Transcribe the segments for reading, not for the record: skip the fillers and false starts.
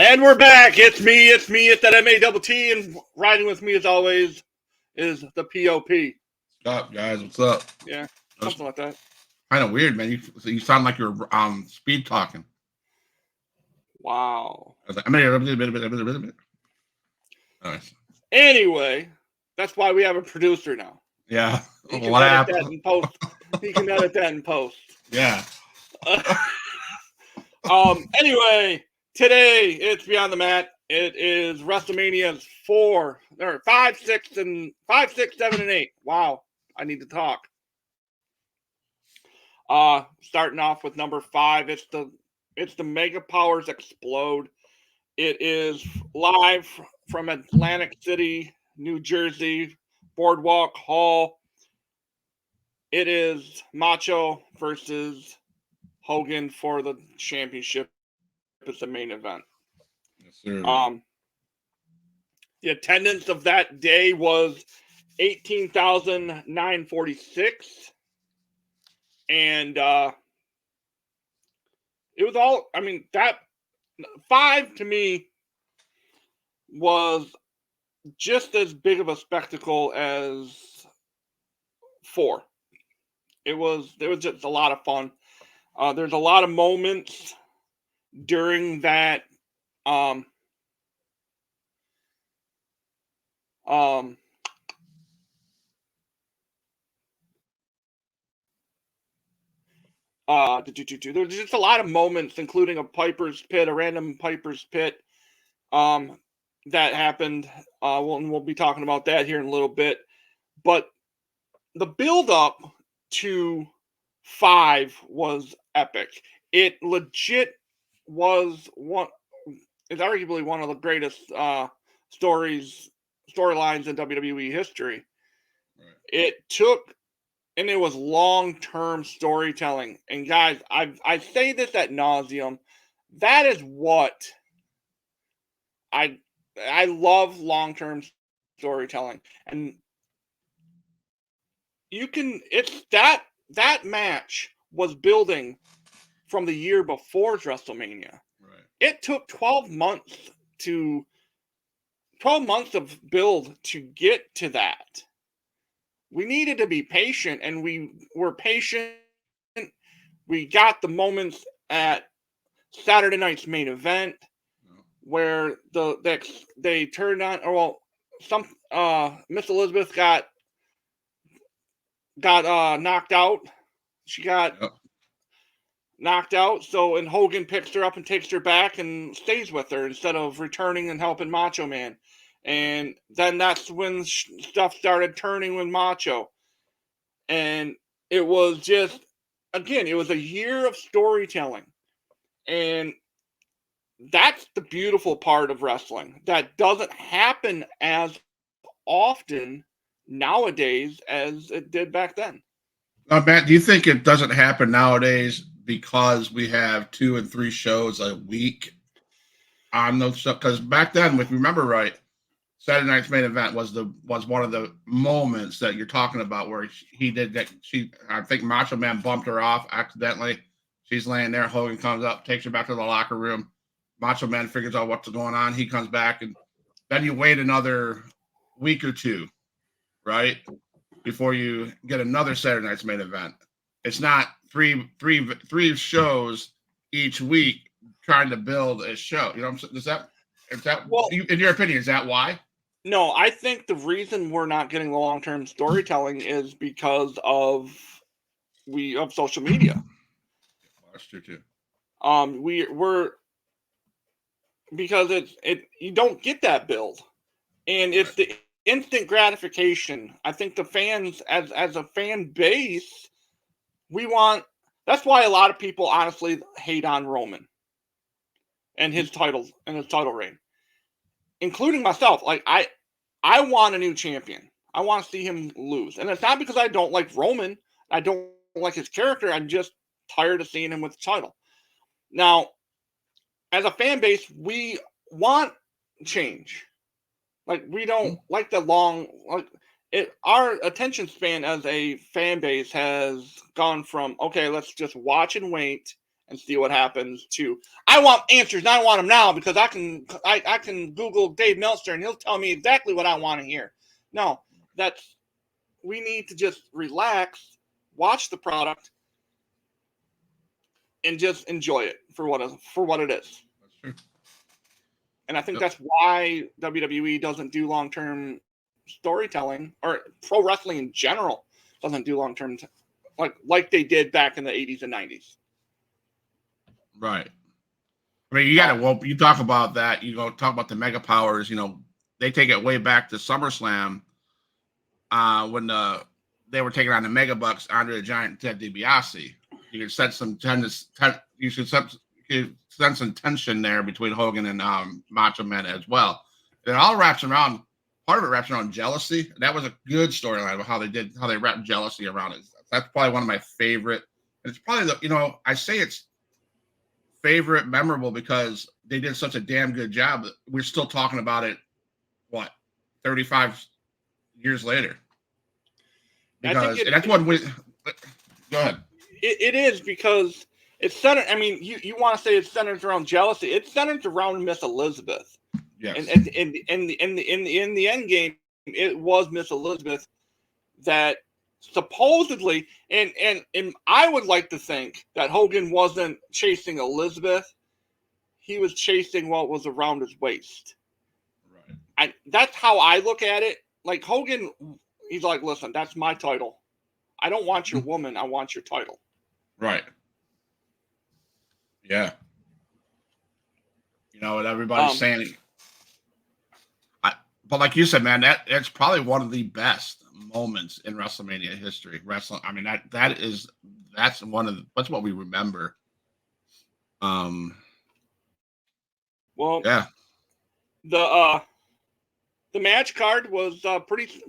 And we're back. It's me. It's that M-A-T-T. And riding with me, as always, is the P.O.P. What's up, guys? What's up? Yeah, something like that. Kind of weird, man. You sound like you're speed talking. Wow. I was like, nice. Anyway, that's why we have a producer now. Yeah. He can edit that in post. He can edit that in post. Yeah. Anyway, today it's Beyond the Mat. It is WrestleMania's 5, 6, 7, and 8. Wow, I need to talk. Starting off with number 5, it's the Mega Powers Explode. It is live from Atlantic City, New Jersey, Boardwalk Hall. It is Macho versus Hogan for the championship. It's the main event. Yes, sir. The attendance of that day was 18,946. And it was all, that 5 to me was just as big of a spectacle as 4. It was just a lot of fun. There's a lot of moments during that there's just a lot of moments, including a random Piper's Pit, that happened. We'll be talking about that here in a little bit. But the build up to 5 was epic. It legit was it's arguably one of the greatest storylines in WWE history. Right. It was long-term storytelling. And guys, I say this ad nauseum. That is what I love, long-term storytelling. And that match was building from the year before WrestleMania. Right. It took 12 months of build to get to that. We needed to be patient, and we were patient. We got the moments at Saturday night's main event where they turned on. Miss Elizabeth got knocked out. She got knocked out. So, and Hogan picks her up and takes her back and stays with her instead of returning and helping Macho Man. And then that's when stuff started turning with Macho. And it was just, again, it was a year of storytelling. And that's the beautiful part of wrestling. That doesn't happen as often nowadays as it did back then. Now, Matt, do you think it doesn't happen nowadays because we have 2 and 3 shows a week on those stuff? Because back then, if you remember right, Saturday night's main event was one of the moments that you're talking about where he did that. I think Macho Man bumped her off accidentally. She's laying there. Hogan comes up, takes her back to the locker room. Macho Man figures out what's going on. He comes back, and then you wait another week or 2, right, before you get another Saturday night's main event. It's not three shows each week trying to build a show. You know what I'm saying? Is that well, in your opinion, is that why? No, I think the reason we're not getting the long-term storytelling is because of social media. That's true too. We're because you don't get that build, and it's the instant gratification. I think the fans, as a fan base, we want. That's why a lot of people honestly hate on Roman and his title reign, including myself. Like I want a new champion. I want to see him lose, and it's not because I don't like Roman. I don't like his character. I'm just tired of seeing him with the title. Now, as a fan base, we want change. Like, we don't like the long, our attention span as a fan base has gone from, okay, let's just watch and wait and see what happens to. I want answers, and I want them now because I can Google Dave Meltzer and he'll tell me exactly what I want to hear. No, we need to just relax, watch the product, and just enjoy it for what it is. That's true. And I think that's why WWE doesn't do long-term storytelling, or pro wrestling in general doesn't do long-term like they did back in the 80s and 90s. Right. I mean, you talk about that, talk about the Mega Powers, they take it way back to SummerSlam when they were taking on the Mega Bucks, Andre the Giant, Ted DiBiase. You could sense some some tension there between Hogan and Macho Man as well. It all wraps around. Part of it wraps around jealousy. That was a good storyline of how they wrapped jealousy around it. That's probably one of my favorite. And it's probably I say it's favorite memorable because they did such a damn good job that we're still talking about it. What, 35 years later? Because that's one way. Go ahead. It is because it's centered. I mean, you want to say it's centered around jealousy. It's centered around Miss Elizabeth. Yes. And in the end game, it was Miss Elizabeth that supposedly, and I would like to think that Hogan wasn't chasing Elizabeth. He was chasing what was around his waist. Right. That's how I look at it. Like Hogan, he's like, listen, that's my title. I don't want your woman. I want your title. Right. Yeah. What everybody's saying. But like you said, man, that's probably one of the best moments in WrestleMania history. I mean, that's what we remember. Well, yeah. The match card was pretty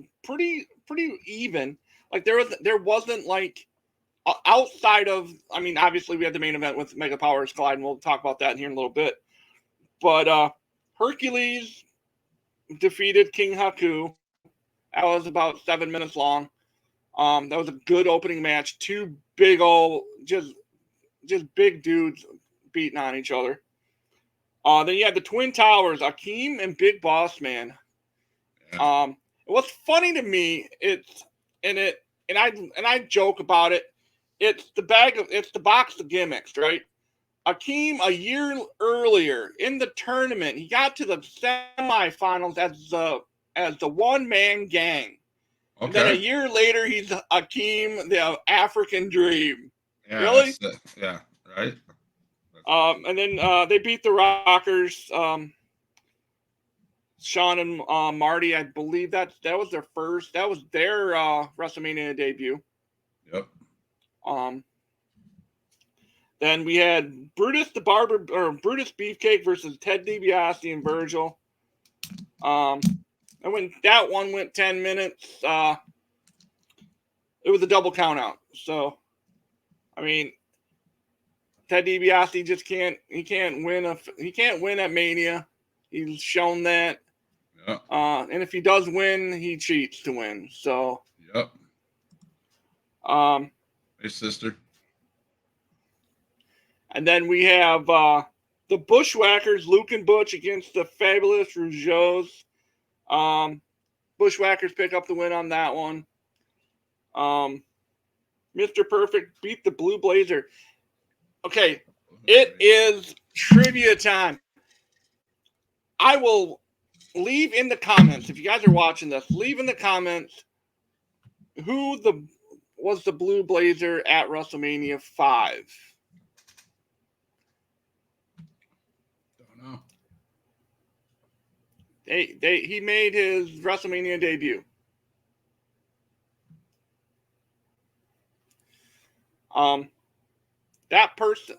even. Like there wasn't like outside of. I mean, obviously we had the main event with Mega Powers Collide, and we'll talk about that here in a little bit. But Hercules defeated King Haku. That was about 7 minutes long. That was a good opening match. Two big old, just big dudes beating on each other. Then you had the Twin Towers, Akeem and Big Boss Man. Yeah. What's funny to me, and I joke about it. It's the box of gimmicks, right? Akeem, a year earlier in the tournament, he got to the semifinals as the one-man gang. Okay. And then a year later, he's Akeem, the African Dream. Yeah, really? Yeah, right. And then they beat the Rockers. Sean and Marty, I believe that was their WrestleMania debut. Yep. Then we had Brutus Beefcake versus Ted DiBiase and Virgil. And when that one went 10 minutes, it was a double count out. So, I mean, Ted DiBiase just can't win at Mania. He's shown that. Yep. And if he does win, he cheats to win. So. Yep. Hey, sister. And then we have the Bushwhackers, Luke and Butch, against the Fabulous Rougeaus. Bushwhackers pick up the win on that one. Mr. Perfect beat the Blue Blazer. Okay, it is trivia time. I will leave in the comments, if you guys are watching this, leave in the comments who was the Blue Blazer at WrestleMania 5. No. He made his WrestleMania debut. That person,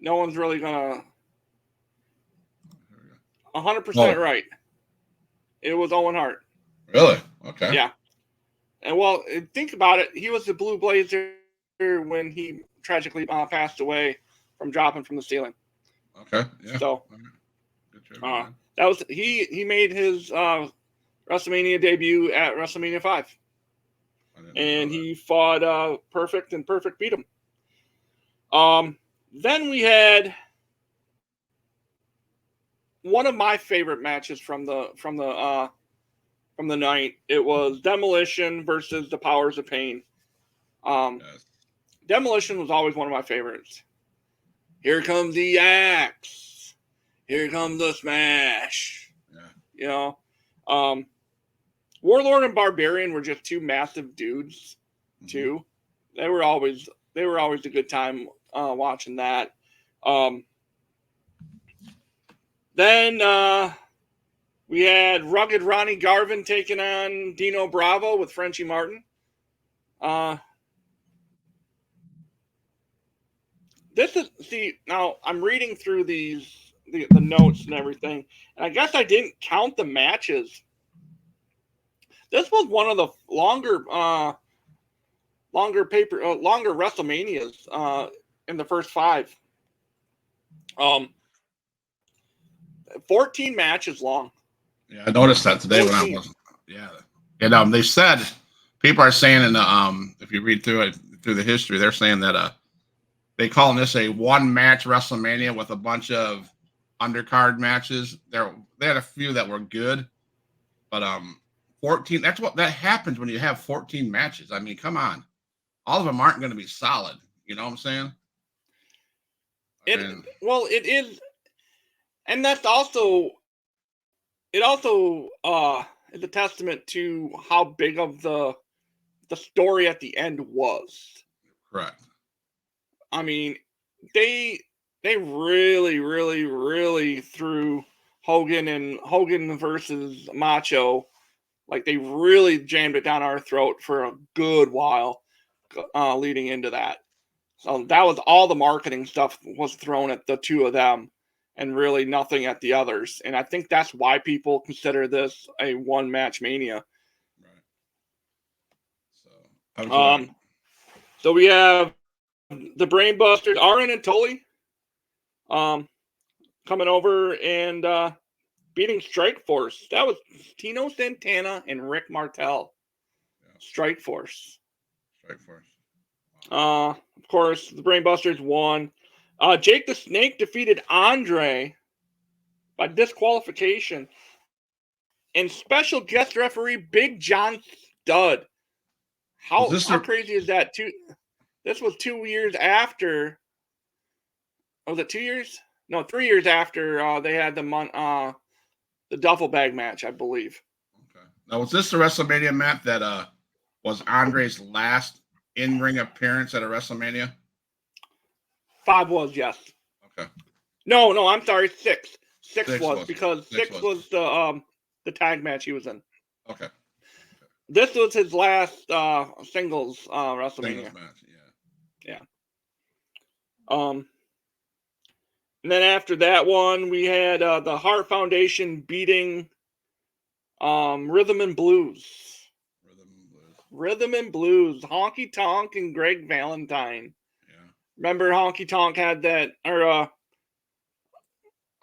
no one's really gonna 100% right. It was Owen Hart. Really? Okay. Yeah. And well, think about it. He was the Blue Blazer when he tragically passed away from dropping from the ceiling. Okay. Yeah. So that was he made his WrestleMania debut at WrestleMania 5. And he fought Perfect, and Perfect beat him. Then we had one of my favorite matches from the night. It was Demolition versus the Powers of Pain. Yes. Demolition was always one of my favorites. Here comes the axe. Here comes the smash. Yeah. You know, Warlord and Barbarian were just two massive dudes. Too, they were always a good time watching that. Then we had Rugged Ronnie Garvin taking on Dino Bravo with Frenchie Martin. Now I'm reading through the notes and everything, and I guess I didn't count the matches. This was one of the longer WrestleManias in the first 5. 14 matches long. Yeah, I noticed that today 14. When I was. Yeah, and they said people are saying in the if you read through the history, they're saying that they calling this a one-match WrestleMania with a bunch of undercard matches. They had a few that were good, but 14. That's what that happens when you have 14 matches. I mean, come on, all of them aren't going to be solid. You know what I'm saying? It is, and that's also. It also is a testament to how big of the story at the end was. Correct. I mean, they really, really, really threw Hogan versus Macho. Like, they really jammed it down our throat for a good while leading into that. So that was all the marketing stuff was thrown at the two of them and really nothing at the others. And I think that's why people consider this a one-match Mania. Right. So we have the Brainbusters, Arn and Tully, coming over and beating Strike Force. That was Tino Santana and Rick Martel. Yeah. Strike Force. Wow. Of course, the Brainbusters won. Jake the Snake defeated Andre by disqualification. And special guest referee Big John Studd. How crazy is that? This was 2 years after. Was it 2 years? No, 3 years after they had the duffel bag match, I believe. Okay. Now, was this the WrestleMania match that was Andre's last in-ring appearance at a WrestleMania? 5 was, yes. Okay. No, I'm sorry, 6. 6 was because 6 was the tag match he was in. Okay. This was his last singles WrestleMania. Singles match, yeah. And then after that one, we had the Hart Foundation beating Rhythm and Blues. Rhythm and Blues. Honky Tonk and Greg Valentine. Yeah. Remember Honky Tonk had that, or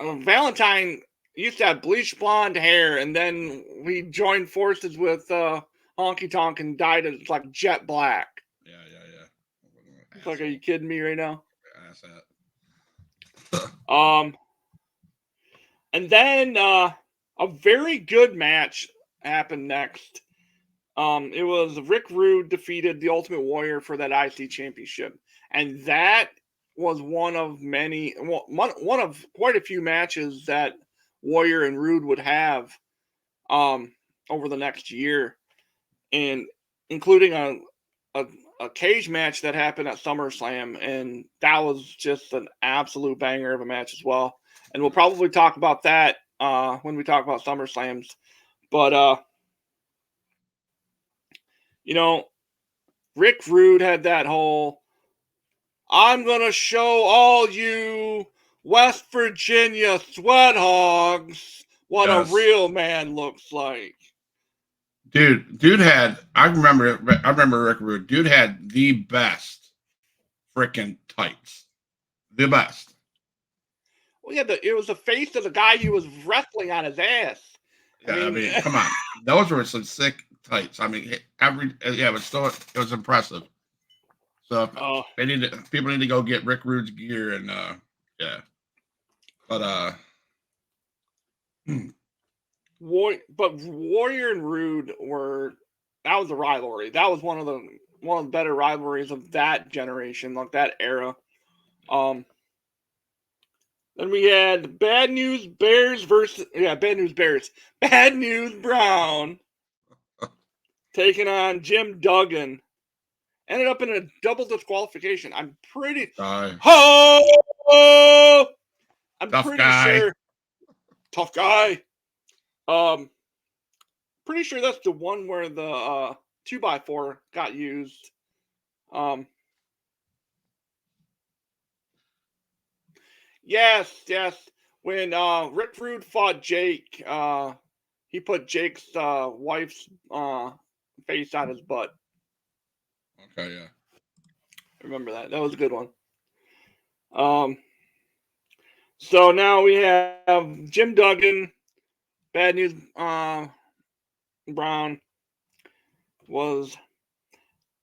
Valentine used to have bleached blonde hair, and then we joined forces with Honky Tonk and dyed it like jet black. Yeah. It's like, are you kidding me right now? Ass that. And then a very good match happened next. It was Rick Rude defeated the Ultimate Warrior for that IC championship, and that was one of quite a few matches that Warrior and Rude would have over the next year, and including a cage match that happened at SummerSlam, and that was just an absolute banger of a match as well. And we'll probably talk about that when we talk about SummerSlams. But Rick Rude had that whole, I'm gonna show all you West Virginia sweat hogs what a real man looks like. Dude had, I remember Rick Rude. Dude had the best freaking tights. The best. Well, yeah, it was the face of the guy he was wrestling on his ass. Yeah, I mean come on. Those were some sick tights. I mean, it was impressive. So people need to go get Rick Rude's gear and yeah. But Warrior and Rude that was a rivalry. That was one of the better rivalries of that generation, like that era. Then we had Bad News Bears Bad News Brown taking on Jim Duggan. Ended up in a double disqualification. I'm pretty tough guy. sure. Tough guy. Pretty sure that's the one where the 2x4 got used. Yes. When Rick Rude fought Jake, he put Jake's wife's face on his butt. Okay, yeah. I remember that. That was a good one. So now we have Jim Duggan, Bad News Brown was.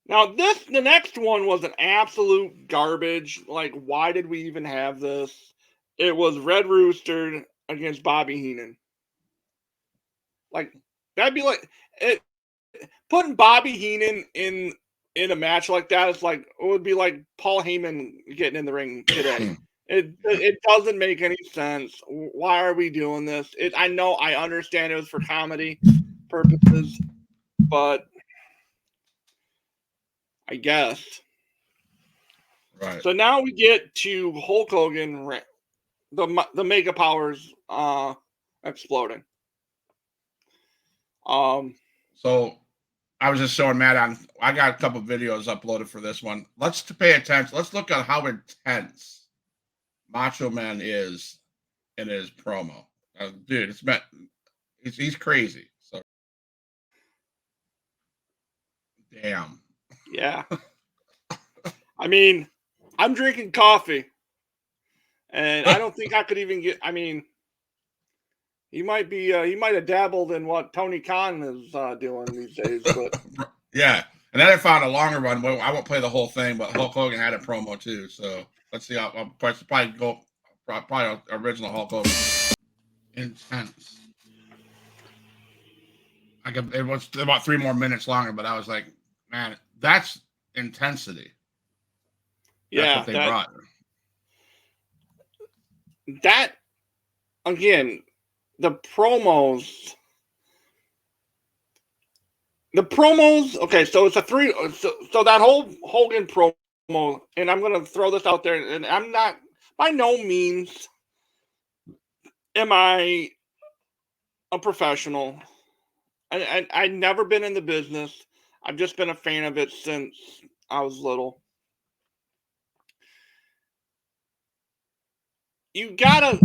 Now the next one was an absolute garbage. Like, why did we even have this? It was Red Rooster against Bobby Heenan. Like, that'd be like putting Bobby Heenan in a match like that is like, it would be like Paul Heyman getting in the ring today. It doesn't make any sense. Why are we doing this? I know, I understand it was for comedy purposes, but I guess. Right. So now we get to Hulk Hogan, the Mega Powers exploding. So I was just showing Matt I got a couple videos uploaded for this one. Let's pay attention. Let's look at how intense Macho Man is in his promo. Dude, he's crazy. So damn. Yeah. I mean, I'm drinking coffee, and I don't think I could even get. I mean, he might have dabbled in what Tony Khan is doing these days, but yeah. And then I found a longer one. Well, I won't play the whole thing, but Hulk Hogan had a promo too. So let's see. I'll probably original Hulk Hogan. Intense. It was about 3 more minutes longer, but I was like, man, that's intensity. That's what they brought. That, again, the promos. Okay, so it's so that whole Hogan promo, and I'm gonna throw this out there, and I'm not, by no means am I a professional. I've never been in the business. I've just been a fan of it since I was little. You gotta.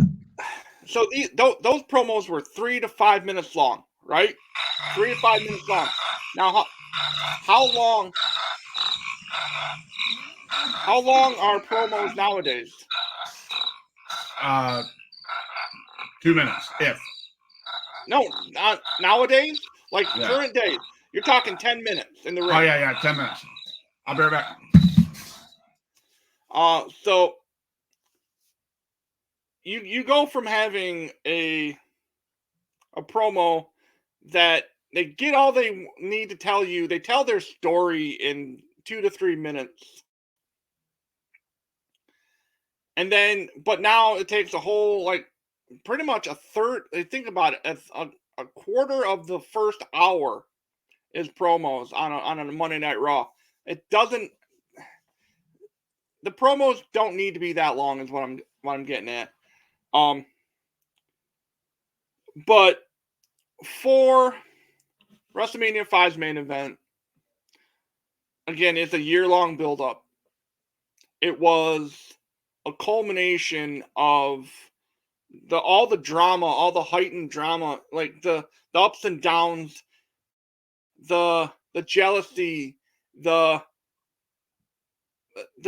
So those promos were 3 to 5 minutes long, right? 3 to 5 minutes long. Now, how long are promos nowadays? 2 minutes, if. No, not nowadays. Like current days, you're talking 10 minutes in the ring. Oh yeah, 10 minutes. I'll be right back. So you go from having a promo that they get all they need to tell you. They tell their story in 2 to 3 minutes. And then, but now it takes a whole, like, pretty much a third. Think about it, a quarter of the first hour is promos on a Monday Night Raw. It doesn't. The promos don't need to be that long, is what I'm getting at. But for WrestleMania 5's main event, again, it's a year-long build-up. It was a culmination of all the drama, all the heightened drama, like the ups and downs, the jealousy, the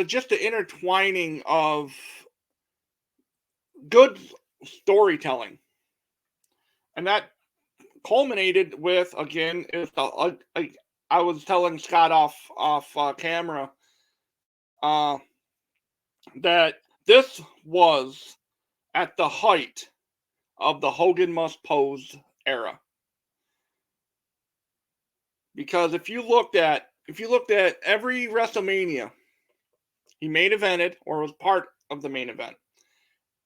just the intertwining of good storytelling, and that culminated with, again, I was telling Scott off camera, that this was at the height of the Hogan Must Pose era. Because if you looked at every WrestleMania, he main evented or was part of the main event.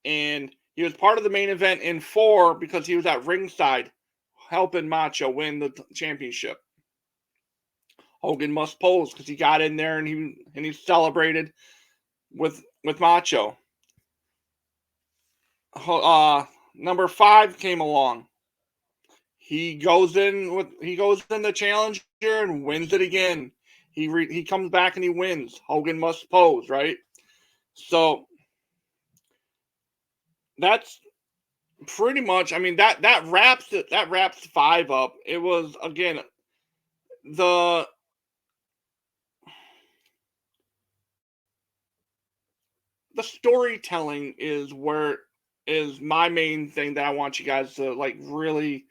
And he was part of the main event in 4 because he was at ringside helping Macho win the championship. Hogan Must Pose because he got in there and he celebrated with Macho. Number 5 came along. He goes in the Challenger and wins it again. He comes back and he wins. Hogan Must Pose, right? So that's pretty much. I mean that wraps it. That wraps 5 up. It was again the storytelling is my main thing that I want you guys to like really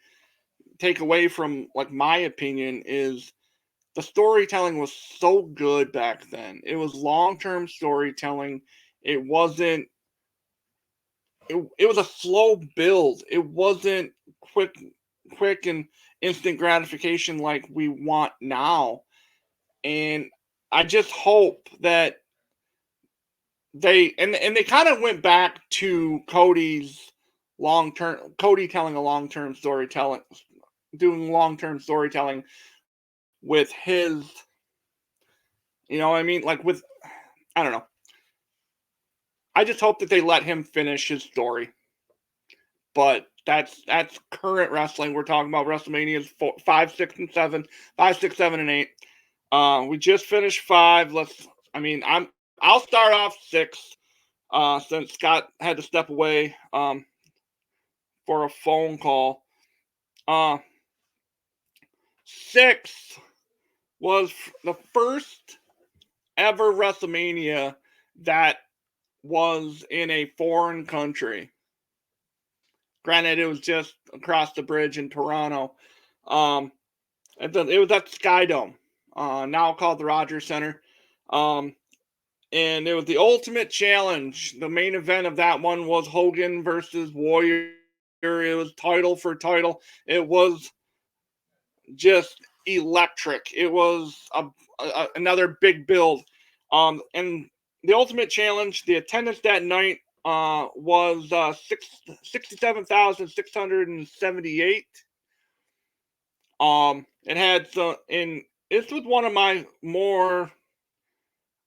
take away from like my opinion is the storytelling was so good back then. It was long-term storytelling. It wasn't it was a slow build. It wasn't quick and instant gratification like we want now. And I just hope that they kind of went back to Cody telling a long-term storytelling, doing long-term storytelling with his, you know what I mean? Like with, I don't know. I just hope that they let him finish his story. But that's current wrestling. We're talking about WrestleManias 4, 5, 6, and 7, 5, 6, 7, and 8. We just finished 5. I'll start off 6. Since Scott had to step away for a phone call. 6 was the first ever WrestleMania that was in a foreign country. Granted, it was just across the bridge in Toronto. It was at Skydome, now called the Rogers Center. And it was the Ultimate Challenge. The main event of that one was Hogan versus Warrior. It was title for title. It was just electric. It was another big build. And the Ultimate Challenge, the attendance that night was 67,678. It had and this was one of my more.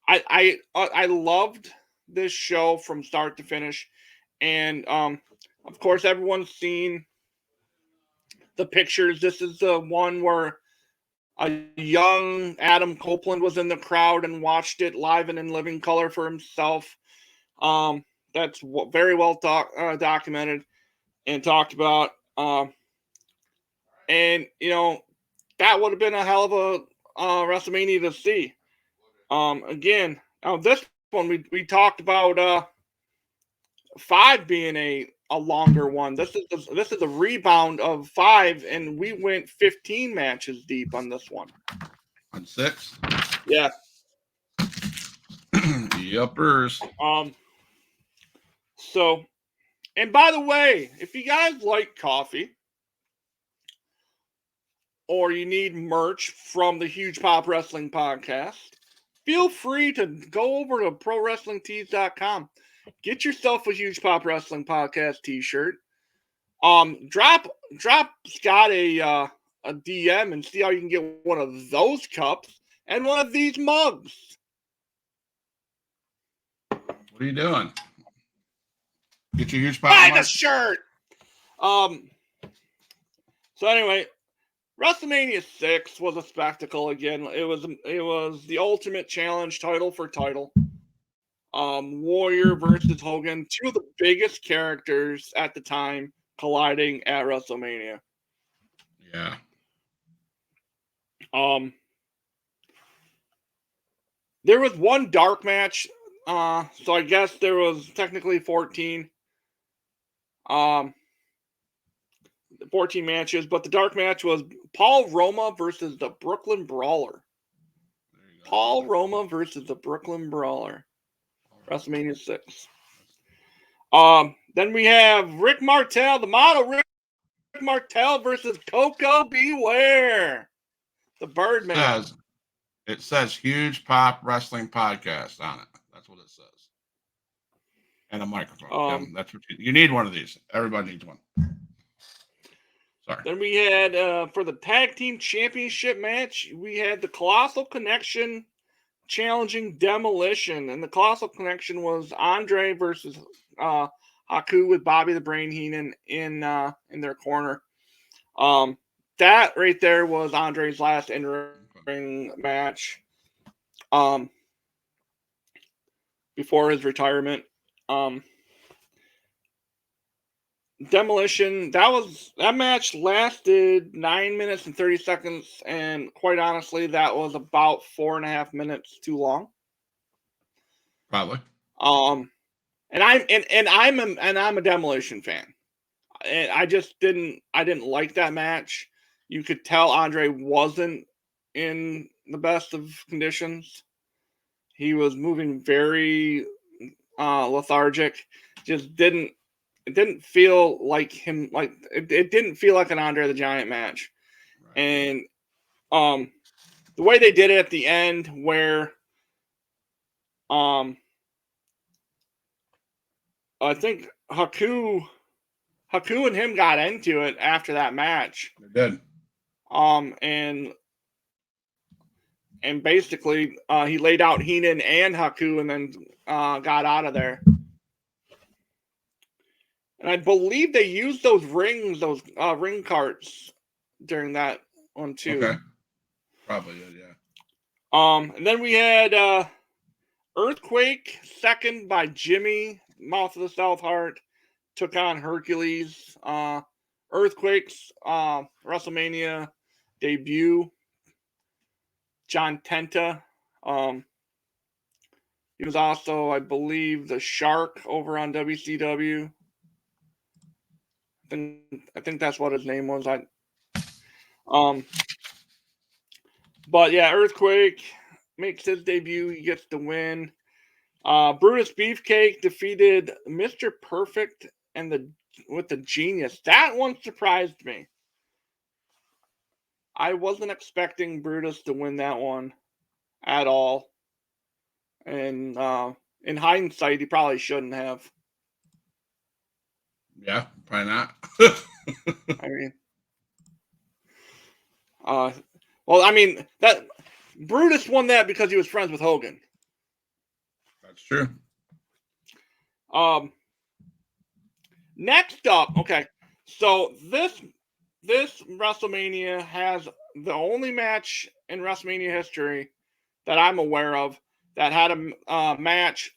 I loved this show from start to finish, and of course everyone's seen the pictures. This is the one where a young Adam Copeland was in the crowd and watched it live and in living color for himself. That's very well documented and talked about. And you know that would have been a hell of a WrestleMania to see. Again, now this one we talked about 5 being a longer one. This is a rebound of 5, and we went 15 matches deep on this one. On 6? Yeah. Yuppers. So, and by the way, if you guys like coffee or you need merch from the Huge Pop Wrestling Podcast, feel free to go over to ProWrestlingTees.com. Get yourself a Huge Pop Wrestling Podcast t-shirt. Drop Scott a DM and see how you can get one of those cups and one of these mugs. What are you doing? Get your Huge Pop. Buy the shirt. So anyway, WrestleMania 6 was a spectacle again. It was the Ultimate Challenge title for title. Warrior versus Hogan, 2 of the biggest characters at the time colliding at WrestleMania. Yeah. There was one dark match, so I guess there was technically 14. 14 matches, but the dark match was Paul Roma versus the Brooklyn Brawler. There you Paul Roma versus the Brooklyn Brawler. WrestleMania 6. Then we have Rick Martel, the model Rick Martel versus Coco Beware. The Birdman. It says Huge Pop Wrestling Podcast on it. That's what it says. And a microphone. That's what you need one of these. Everybody needs one. Sorry. Then we had for the tag team championship match, we had the Colossal Connection challenging Demolition, and the Colossal Connection was Andre versus Haku with Bobby the Brain Heenan in their corner. That right there was Andre's last in-ring match before his retirement. Demolition, that match lasted 9 minutes and 30 seconds, and quite honestly, that was about 4.5 minutes too long. Probably. And I'm a Demolition fan. And I didn't like that match. You could tell Andre wasn't in the best of conditions. He was moving very lethargic. It didn't feel like him. Like it didn't feel like an Andre the Giant match. Right. And the way they did it at the end, where I think Haku and him got into it after that match. They did. And basically he laid out Heenan and Haku and then got out of there. And I believe they used those ring carts during that one too. Okay. Probably did, yeah. And then we had Earthquake, second by Jimmy, Mouth of the South Heart, took on Hercules. Earthquake's WrestleMania debut. John Tenta. He was also, I believe, the Shark over on WCW. I think that's what his name was. But yeah, Earthquake makes his debut. He gets the win. Brutus Beefcake defeated Mr. Perfect and with the Genius. That one surprised me. I wasn't expecting Brutus to win that one at all. And in hindsight, he probably shouldn't have. Yeah, probably not. I mean, that Brutus won that because he was friends with Hogan. That's true. Next up, okay. So this WrestleMania has the only match in WrestleMania history that I'm aware of that had a match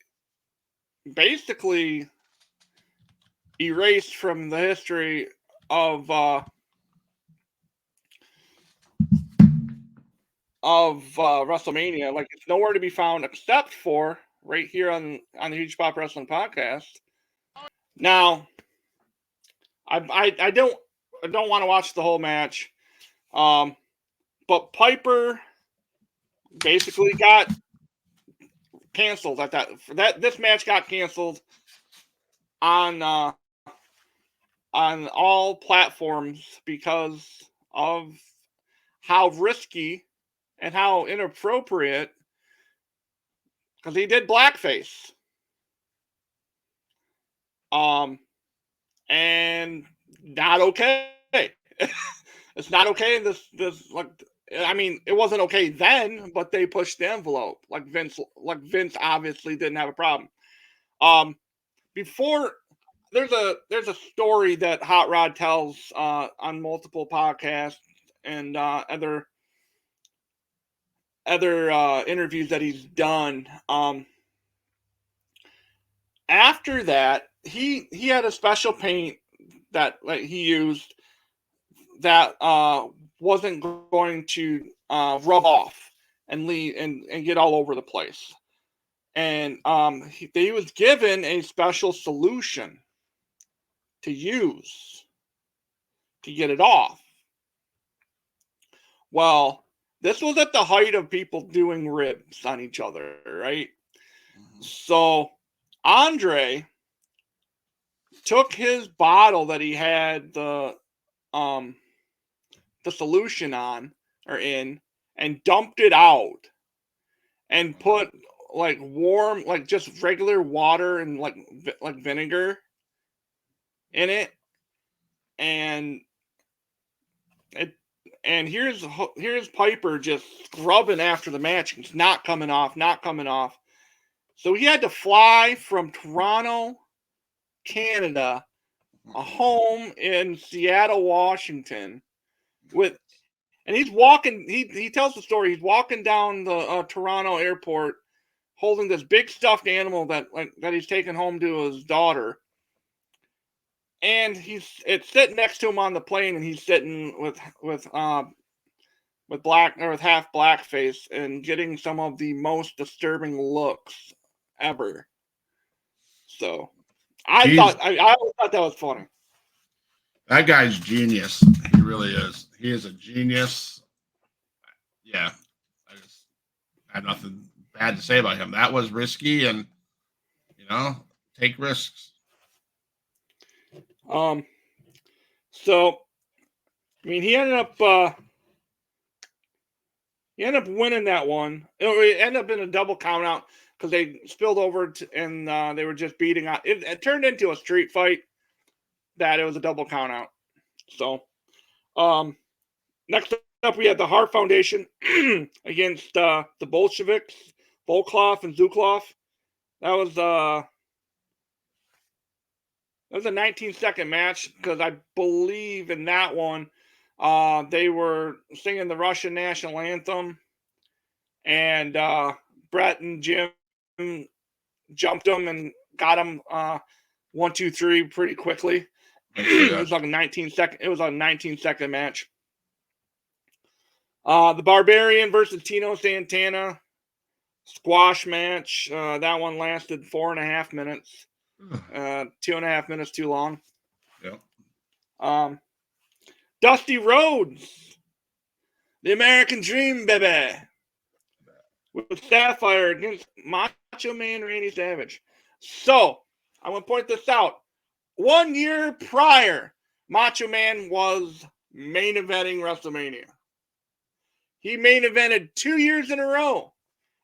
basically erased from the history of WrestleMania. Like, it's nowhere to be found except for right here on the Huge Pop Wrestling Podcast. Now, I don't want to watch the whole match, but Piper basically got canceled at that. This match got canceled on all platforms because of how risky and how inappropriate, because he did blackface. And not okay. It's not okay in this like, I mean, it wasn't okay then, but they pushed the envelope. Like Vince obviously didn't have a problem. Before there's a story that Hot Rod tells on multiple podcasts and other interviews that he's done. After that, he had a special paint that he used that wasn't going to rub off and leave and get all over the place. And he was given a special solution to use to get it off. Well, This was at the height of people doing ribs on each other, right? Mm-hmm. So Andre took his bottle that he had the solution on or in and dumped it out and put like warm, like just regular water and like vinegar in it, and it and here's Piper just scrubbing after the match. It's not coming off, not coming off. So he had to fly from Toronto, Canada, a home in Seattle, Washington, with and he's walking. He tells the story. He's walking down the Toronto airport, holding this big stuffed animal that he's taken home to his daughter, and it's sitting next to him on the plane, and he's sitting with black or with half black face and getting some of the most disturbing looks ever. So I always thought that was funny. That guy's genius. He really is. He is a genius. Yeah, I just have nothing bad to say about him. That was risky, and take risks. So I mean, he ended up winning that one. It ended up in a double count out because they spilled over and they were just beating out. It turned into a street fight. That it was a double count out. So, next up we had the Hart Foundation against the Bolsheviks, Volkov and Zhuklov. That was a 19-second match because I believe in that one they were singing the Russian national anthem, and Brett and Jim jumped them and got them 1, 2, 3 pretty quickly. It was like a 19-second. It was a 19-second match. The Barbarian versus Tino Santana squash match. That one lasted 4.5 minutes. 2.5 minutes too long. Yeah. Dusty Rhodes, the American Dream, baby, with Sapphire against Macho Man Randy Savage. So I want to point this out. 1 year prior, Macho Man was main eventing WrestleMania. He main evented 2 years in a row,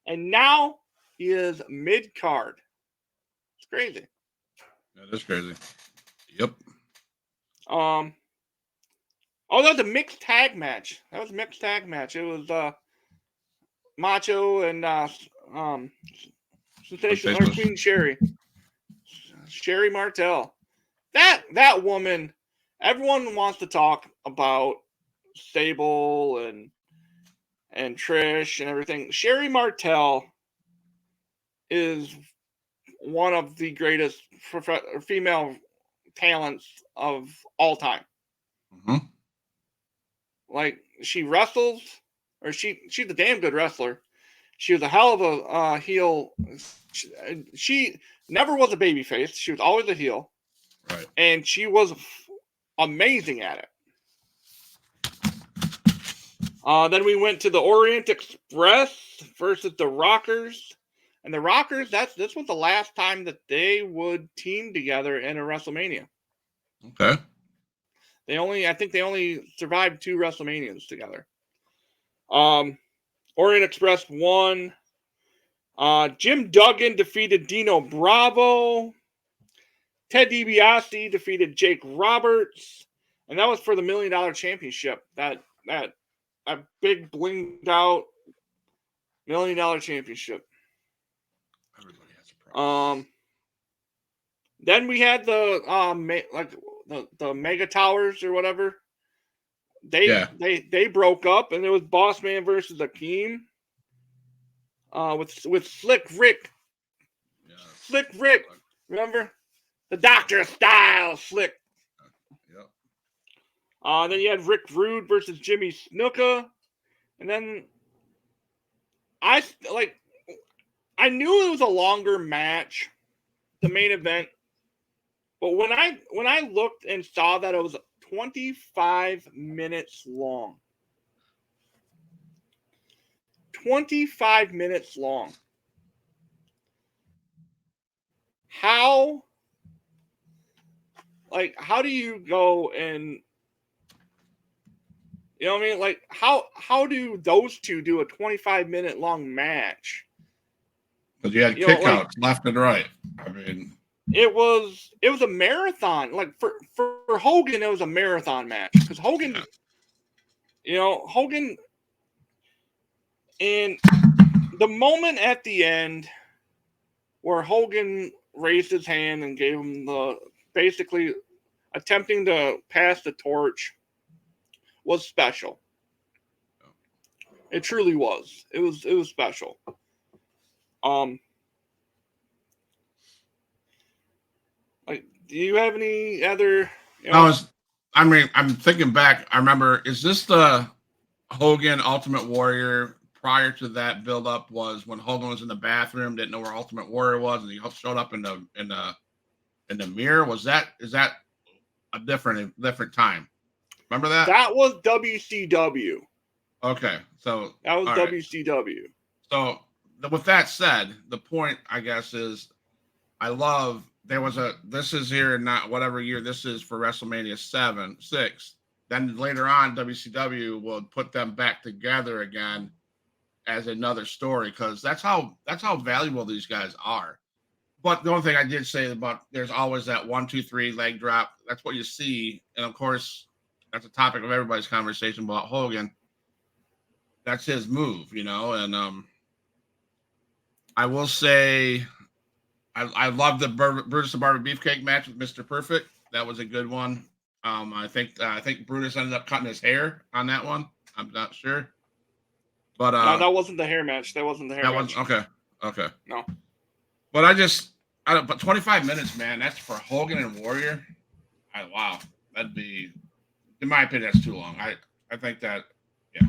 and now he is mid card. It's crazy. That is crazy. Yep. Oh, that was a mixed tag match. It was Macho and Sensational Queen Sherry Martel. That woman. Everyone wants to talk about Sable and Trish and everything. Sherry Martel is one of the greatest female talents of all time. Mm-hmm. Like, she wrestles, or she's a damn good wrestler. She was a hell of a heel. She never was a babyface. She was always a heel. Right. And she was amazing at it. Then we went to the Orient Express versus the Rockers. And the Rockers, this was the last time that they would team together in a WrestleMania. Okay. I think they only survived 2 WrestleManias together. Orient Express won. Jim Duggan defeated Dino Bravo. Ted DiBiase defeated Jake Roberts. And that was for the $1 Million Championship. That big blinged out $1 Million Championship. Everybody has a problem. Then we had the Mega Towers or whatever. They broke up, and it was Boss Man versus Akeem. With Slick Rick. Yeah. Slick Rick. Remember? The Doctor of Style, Slick. Yep. Then you had Rick Rude versus Jimmy Snuka. And then I knew it was a longer match, the main event. But when I looked and saw that it was 25 minutes long. 25 minutes long. How do you go and, you know what I mean? Like, how do those two do a 25-minute long match? Because you had kickouts left and right. I mean, it was a marathon. Like for Hogan, it was a marathon match because Hogan, Hogan, and the moment at the end where Hogan raised his hand and gave him basically attempting to pass the torch was special. It truly was. It was special. Do you have any other? I'm thinking back. I remember. Is this the Hogan Ultimate Warrior? Prior to that build-up was when Hogan was in the bathroom, didn't know where Ultimate Warrior was, and he showed up in the mirror. Is that a different time? Remember that? That was WCW. Okay, so that was WCW. Right. So with that said, the point I guess is, I love this is here, not whatever year this is for WrestleMania 6. Then later on, WCW will put them back together again as another story, because that's how valuable these guys are. But the only thing I did say about, there's always that 1, 2, 3 leg drop. That's what you see, and of course, that's a topic of everybody's conversation about Hogan. That's his move, and I will say, I love the Brutus and Barber Beefcake match with Mr. Perfect. That was a good one. I think Brutus ended up cutting his hair on that one. I'm not sure. But no, that wasn't the hair match. That wasn't the hair match. Okay. No. But but 25 minutes, man, that's for Hogan and Warrior. Wow. That'd be, in my opinion, that's too long. I think that, yeah.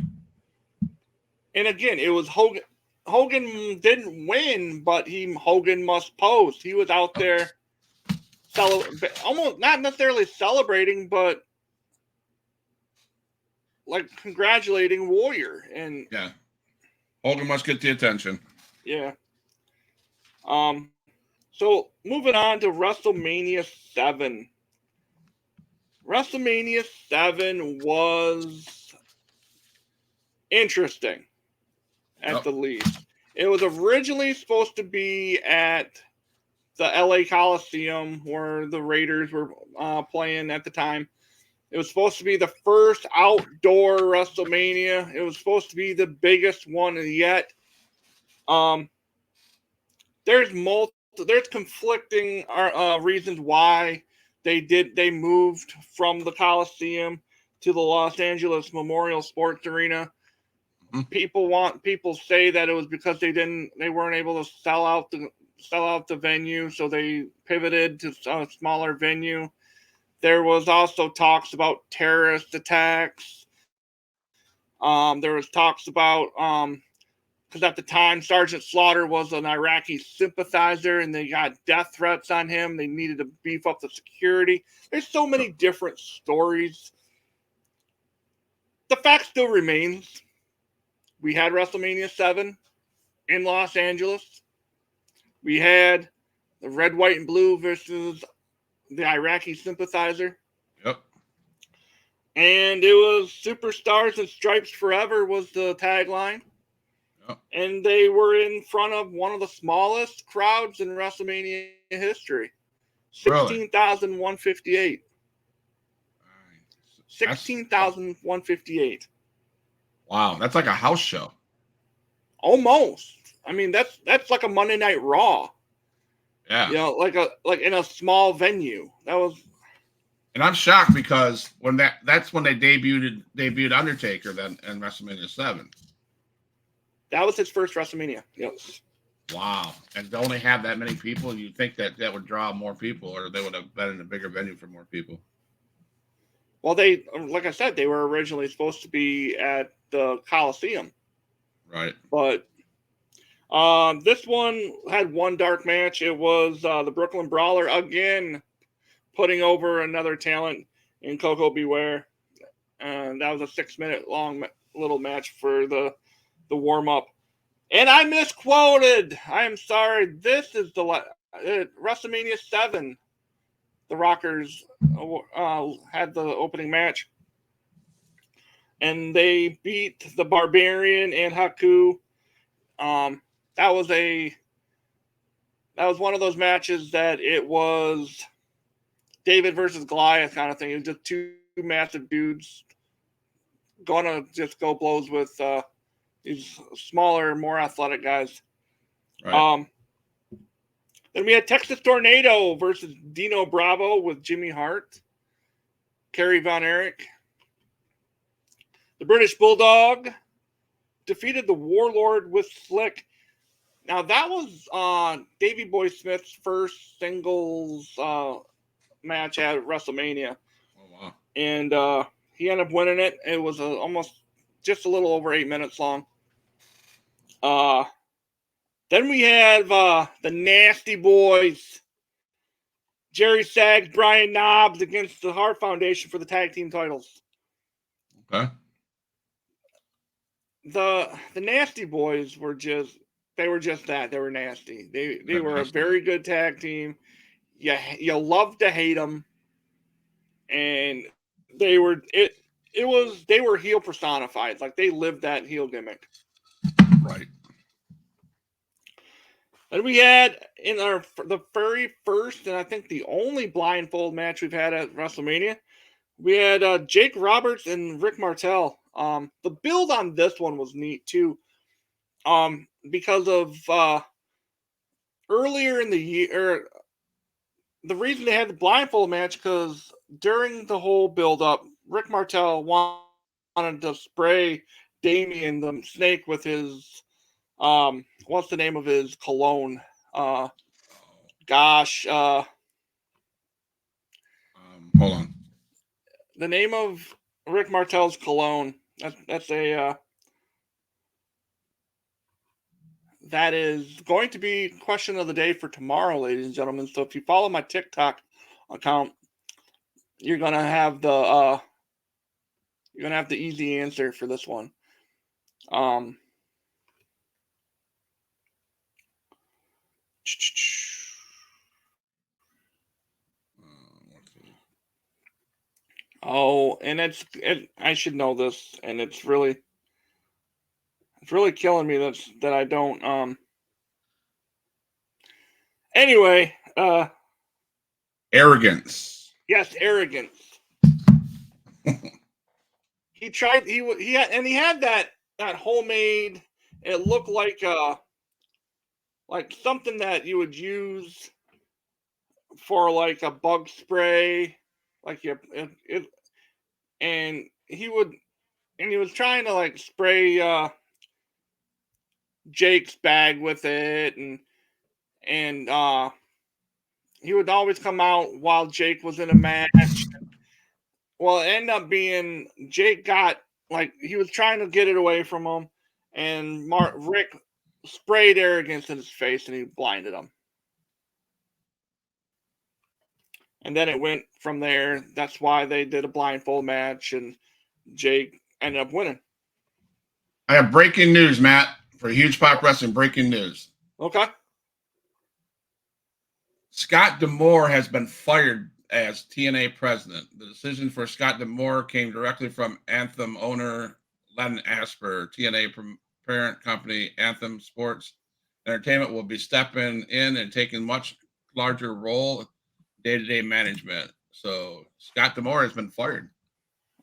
And again, it was Hogan. Hogan didn't win, but Hogan must post. He was out there almost not necessarily celebrating, but like congratulating Warrior. And yeah, Hogan must get the attention. Yeah. So moving on to WrestleMania 7. WrestleMania 7 was interesting, at the least. It was originally supposed to be at the LA Coliseum, where the Raiders were playing at the time. It was supposed to be the first outdoor WrestleMania. It was supposed to be the biggest one yet. There's conflicting reasons why they moved from the Coliseum to the Los Angeles Memorial Sports Arena. Mm-hmm. People say that it was because they weren't able to sell out the venue, so they pivoted to a smaller venue. There was also talks about terrorist attacks. There was talks about because at the time Sergeant Slaughter was an Iraqi sympathizer, and they got death threats on him. They needed to beef up the security. There's so many different stories. The fact still remains: we had WrestleMania 7 in Los Angeles. We had the red, white, and blue versus the Iraqi sympathizer. Yep. And it was Superstars and Stripes Forever was the tagline. Yep. And they were in front of one of the smallest crowds in WrestleMania history. 16,158. 16,158. Wow, that's like a house show. Almost. I mean, that's like a Monday Night Raw. Yeah. Like in a small venue. That was. And I'm shocked because that's when they debuted Undertaker then in WrestleMania 7. That was his first WrestleMania. Yes. Wow. And to only have that many people, you'd think that would draw more people, or they would have been in a bigger venue for more people. Well, like I said, they were originally supposed to be at the Coliseum. Right. But this one had one dark match. It was the Brooklyn Brawler again putting over another talent in Coco Beware. And that was a 6-minute long little match for the warm-up. And I misquoted. I am sorry. This is the WrestleMania 7. The Rockers had the opening match. And they beat the Barbarian and Haku. That was one of those matches that it was David versus Goliath kind of thing. It was just two massive dudes gonna just go blows with these smaller, more athletic guys. Right. Then we had Texas Tornado versus Dino Bravo with Jimmy Hart, Kerry Von Erich. The British Bulldog defeated the Warlord with Slick. Now that was Davey Boy Smith's first singles match at WrestleMania. Oh wow! And he ended up winning it. It was almost just a little over 8 minutes long. Then we have the Nasty Boys, Jerry Saggs, Brian Knobbs against the Hart Foundation for the tag team titles. Okay. The Nasty Boys were just that. They were nasty. They were nasty. A very good tag team. You love to hate them, and they were they were heel personified. Like they lived that heel gimmick. Right. And we had in the very first and I think the only blindfold match we've had at WrestleMania, we had Jake Roberts and Rick Martel. The build on this one was neat too, because of earlier in the year. The reason they had the blindfold match because during the whole build up, Rick Martel wanted to spray Damien the Snake with his what's the name of his cologne? Hold on. The name of Rick Martel's cologne. That is going to be question of the day for tomorrow, ladies and gentlemen. So if you follow my TikTok account, you're gonna have the easy answer for this one. Oh, and I should know this, and it's really killing me that I don't. Anyway, arrogance. Yes, arrogance. He tried. He had that homemade. It looked like something that you would use for like a bug spray, and he was trying to like spray Jake's bag with it, and he would always come out while Jake was in a match. Well, it ended up being Jake got he was trying to get it away from him, and Rick sprayed arrogance in his face, and he blinded him. And then it went from there. That's why they did a blindfold match, and Jake ended up winning. I have breaking news, Matt, for Huge Pop Wrestling. Breaking news. Okay. Scott D'Amore has been fired as TNA president. The decision for Scott D'Amore came directly from Anthem owner Len Asper. TNA parent company Anthem Sports Entertainment will be stepping in and taking much larger role day-to-day management. So Scott D'Amore has been fired.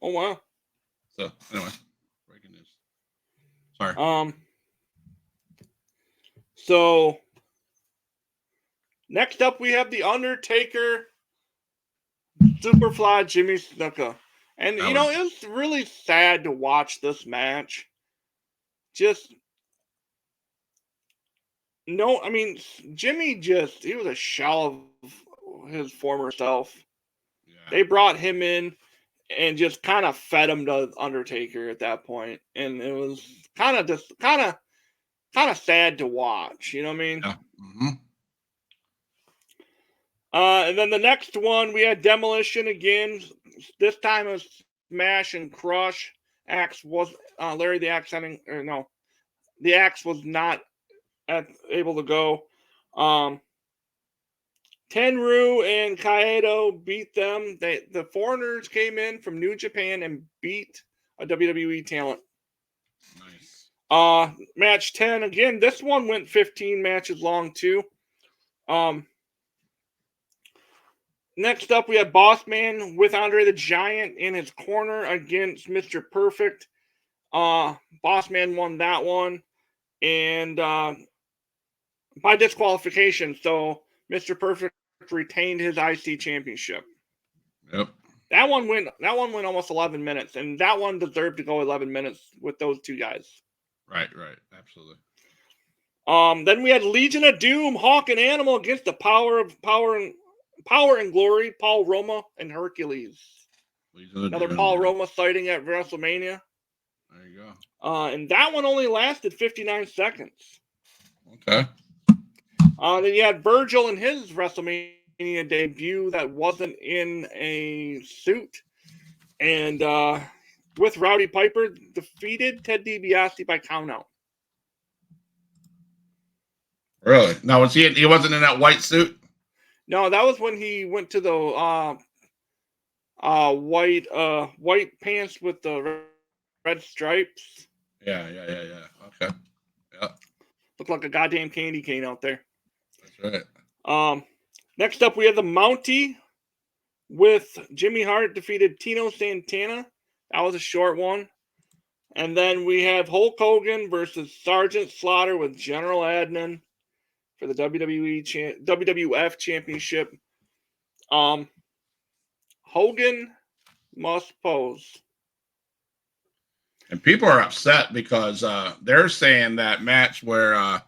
Oh wow. So anyway, breaking news. Sorry. So next up we have The Undertaker, Superfly Jimmy Snuka. And it was really sad to watch this match. Jimmy he was a shell of his former self. Yeah. They brought him in and just kind of fed him to Undertaker at that point, and it was kind of sad to watch. You know what I mean? Yeah. Mm-hmm. And then the next one we had Demolition again. This time it was Smash and Crush. Axe was Larry the Axe Hennig, or no, the Axe was not able to go. Tenryu and Kaito beat them. The foreigners came in from New Japan and beat a WWE talent. Nice. Match 10 again. This one went 15 matches long too. Next up, we have Boss Man with Andre the Giant in his corner against Mr. Perfect. Boss Man won that one, and by disqualification. So Mr. Perfect retained his IC championship. Yep. That one went almost 11 minutes, and that one deserved to go 11 minutes with those two guys. Right, absolutely. Then we had Legion of Doom, Hawk and Animal against the Power and Glory, Paul Roma and Hercules. Another Paul Roma sighting at WrestleMania. There you go. And that one only lasted 59 seconds. Okay. Then you had Virgil in his WrestleMania debut that wasn't in a suit. And with Rowdy Piper, defeated Ted DiBiase by countout. Really? Now, was he wasn't in that white suit? No, that was when he went to the white pants with the red stripes. Yeah. Okay. Yeah. Looked like a goddamn candy cane out there. That's right. Next up, we have the Mountie with Jimmy Hart defeated Tino Santana. That was a short one. And then we have Hulk Hogan versus Sergeant Slaughter with General Adnan for the WWF Championship. Hogan must pose. And people are upset because they're saying that match where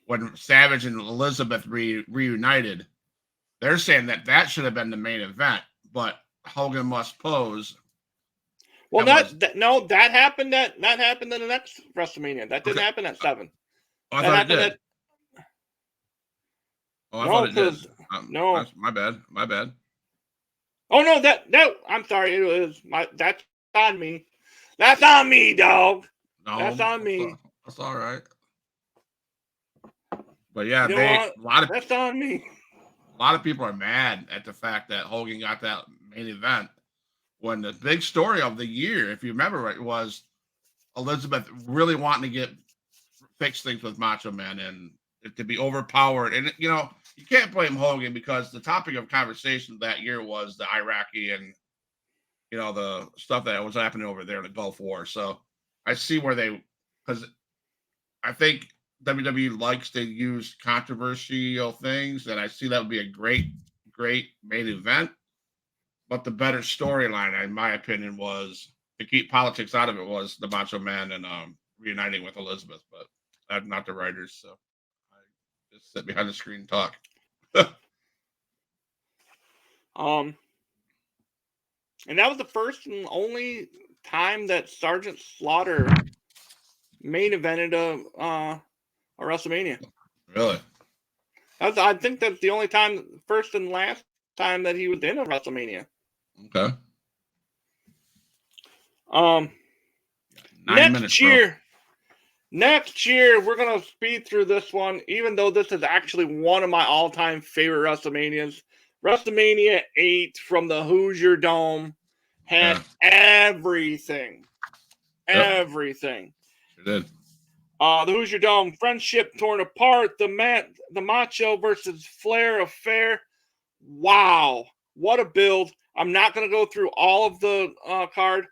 when Savage and Elizabeth reunited, they're saying that should have been the main event, but Hogan must pose. Well, that happened in the next WrestleMania. That didn't happen at 7. I thought it did. I thought it did. No, my bad. Oh no, I'm sorry. It was that's on me. That's on me, dog. No, that's on me. That's all right. But yeah, that's on me. A lot of people are mad at the fact that Hogan got that main event when the big story of the year, if you remember right, was Elizabeth really wanting to fix things with Macho Man and to be overpowered. And you can't blame Hogan because the topic of conversation that year was the Iraqi and the stuff that was happening over there in the Gulf War. So I see because I think WWE likes to use controversial things, and I see that would be a great main event. But the better storyline, in my opinion, was to keep politics out of it was the Macho Man and reuniting with Elizabeth. But I'm not the writers, so I just sit behind the screen and talk. And that was the first and only time that Sergeant Slaughter main evented a WrestleMania. Really? I think that's the only first and last time that he was in a WrestleMania. Okay. 9 minutes. Next year, we're gonna speed through this one, even though this is actually one of my all-time favorite WrestleManias. WrestleMania 8 from the Hoosier Dome had everything. Yep. Everything. It did. The Hoosier Dome, friendship torn apart, the Macho versus Flair affair. Wow, what a build. I'm not going to go through all of the card.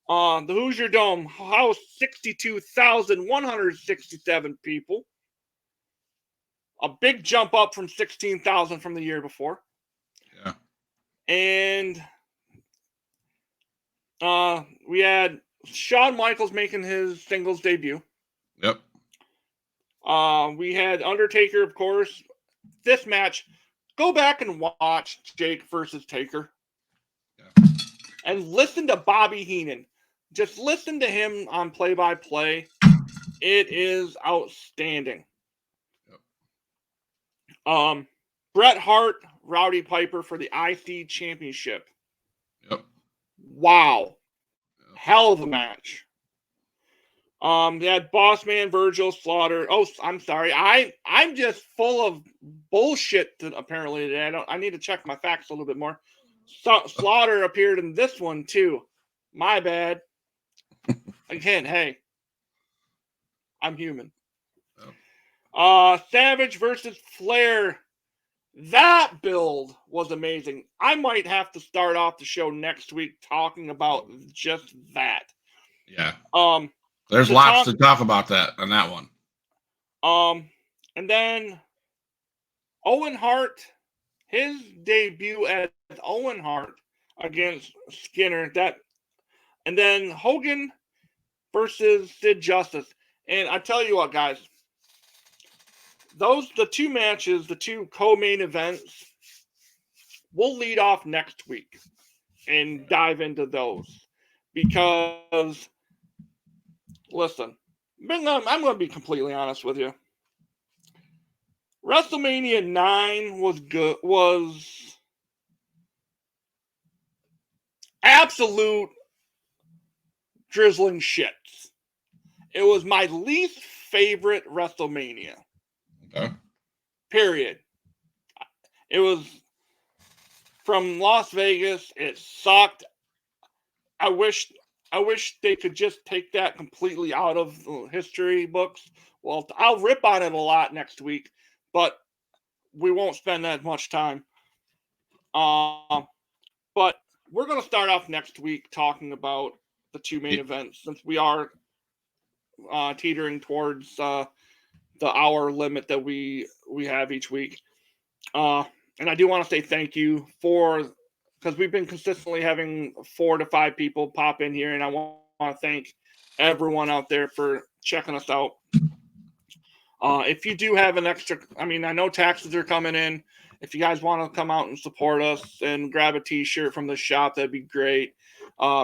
The Hoosier Dome housed 62,167 people. A big jump up from 16,000 from the year before. Yeah. And we had Shawn Michaels making his singles debut. Yep. We had Undertaker, of course. This match, go back and watch Jake versus Taker. Yeah. And listen to Bobby Heenan. Just listen to him on play-by-play. It is outstanding. Yep. Bret Hart, Rowdy Piper for the IC Championship. Yep. Wow. Yep. Hell of a match. They had Boss Man, Virgil, Slaughter. Oh, I'm sorry. I'm just full of bullshit apparently today. I need to check my facts a little bit more. Slaughter appeared in this one too. My bad. Again, hey, I'm human. Savage versus Flair. That build was amazing. I might have to start off the show next week talking about just that. Yeah. There's lots to talk about that on that one. And then Owen Hart, his debut as Owen Hart against Skinner. And then Hogan versus Sid Justice. And I tell you what, guys, the two matches, the two co-main events, we'll lead off next week and dive into those because, listen, I'm going to be completely honest with you. WrestleMania 9 was absolute drizzling shits. It was my least favorite WrestleMania. Okay. Period. It was from Las Vegas. It sucked. I wish they could just take that completely out of the history books. Well, I'll rip on it a lot next week, but we won't spend that much time. But we're going to start off next week talking about the two main events since we are teetering towards the hour limit that we have each week. And I do want to say thank you because we've been consistently having 4 to 5 people pop in here, and I want to thank everyone out there for checking us out. If you do have an extra, I know taxes are coming in. If you guys want to come out and support us and grab a t-shirt from the shop, that'd be great.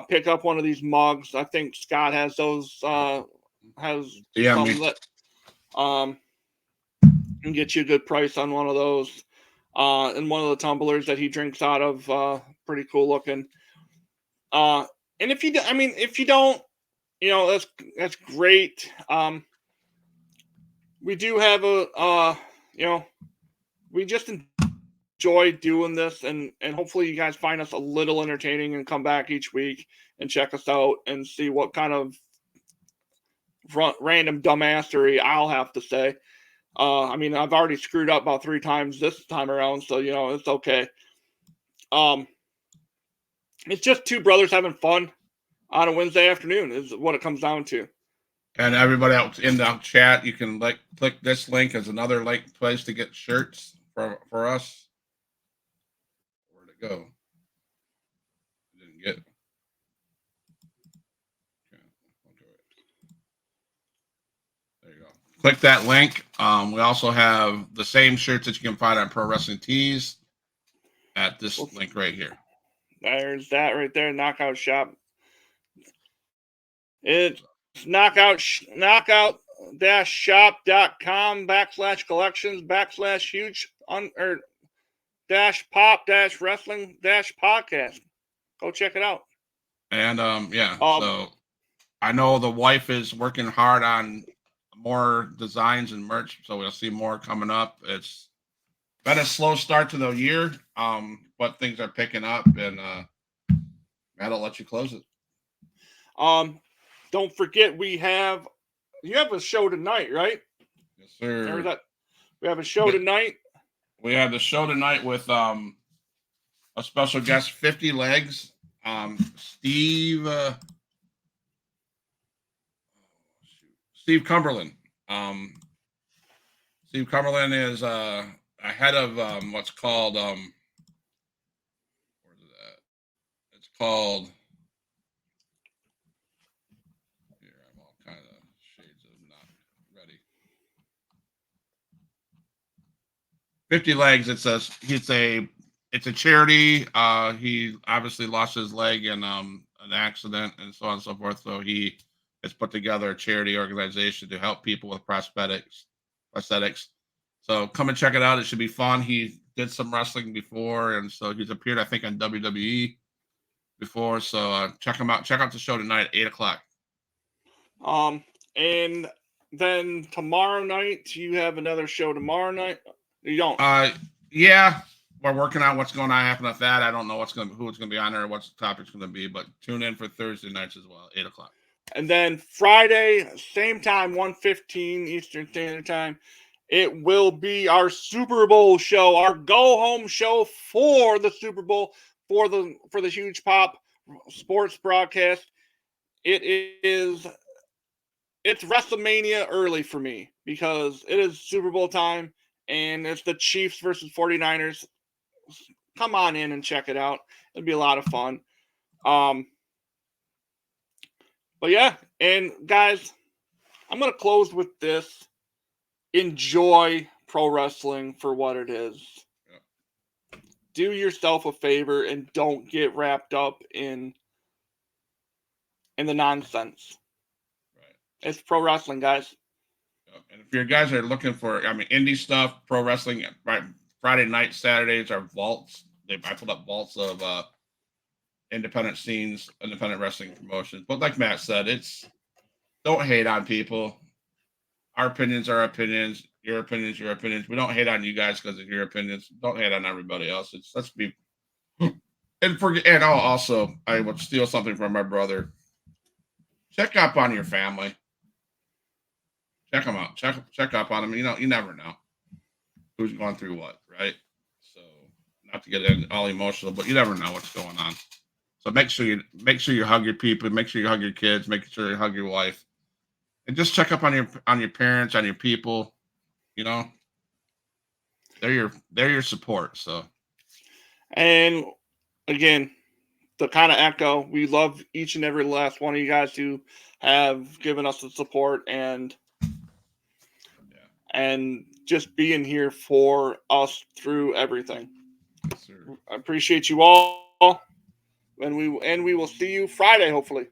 Pick up one of these mugs. I think Scott has those. Has some that can get you a good price on one of those. And one of the tumblers that he drinks out of, pretty cool looking. And if you don't, that's great. We do have we just enjoy doing this, and hopefully you guys find us a little entertaining and come back each week and check us out and see what kind of random dumbassery I'll have to say. I've already screwed up about 3 times this time around, so it's okay. It's just two brothers having fun on a Wednesday afternoon is what it comes down to. And everybody else in the chat, you can click this link as another place to get shirts for us. Where'd it go? Didn't get. There you go. Click that link. We also have the same shirts that you can find on Pro Wrestling Tees at this link right here. There's that right there, Knockout Shop. It's knockout.com/collections/huge-pop-wrestling-podcast. Go check it out. And so I know the wife is working hard on more designs and merch, so we'll see more coming up. It's been a slow start to the year, but things are picking up, and Matt, I'll let you close it. Don't forget you have a show tonight, right? Yes, sir. Remember that we have a show tonight. We have the show tonight with a special guest, 50 Legs, Steve Cumberland. Steve Cumberland is ahead of what's called where's it at? It's called. Here, I'm all kind of shades of not ready. 50 Legs. It's a charity. He obviously lost his leg in an accident and so on and so forth. So he has put together a charity organization to help people with prosthetics. So come and check it out. It should be fun. He did some wrestling before, and so he's appeared, I think, on WWE before. So check him out. Check out the show tonight at 8:00. And then tomorrow night, you have another show tomorrow night. You don't? Yeah. We're working on what's going to happen with that. I don't know who it's going to be on there, what the topic's going to be, but tune in for Thursday nights as well, 8:00. And then Friday, same time, 1:15 Eastern Standard Time, it will be our Super Bowl show, our go-home show for the Super Bowl, for the Huge Pop sports broadcast. It's Wrestlemania early for me because it is Super Bowl time, and it's the Chiefs versus 49ers. Come on in and check it out. It'll be a lot of fun. But yeah, and guys, I'm going to close with this. Enjoy pro wrestling for what it is. Yeah. Do yourself a favor and don't get wrapped up in the nonsense. Right. It's pro wrestling, guys. And if your guys are looking for, indie stuff, pro wrestling, right? Friday night, Saturdays are vaults. I put up vaults of independent scenes, independent wrestling promotions. But like Matt said, don't hate on people. Our opinions are opinions. Your opinions, your opinions. We don't hate on you guys because of your opinions. Don't hate on everybody else. Let's be. And also, I would steal something from my brother. Check up on your family. Check them out. Check up on them. You never know who's going through what, right? So, not to get all emotional, but you never know what's going on. So make sure you hug your people. Make sure you hug your kids. Make sure you hug your wife, and just check up on your parents, on your people. They're your support. So, and again, to kind of echo, we love each and every last one of you guys who have given us the support and just being here for us through everything. Yes, sir. I appreciate you all, and we will see you Friday, hopefully.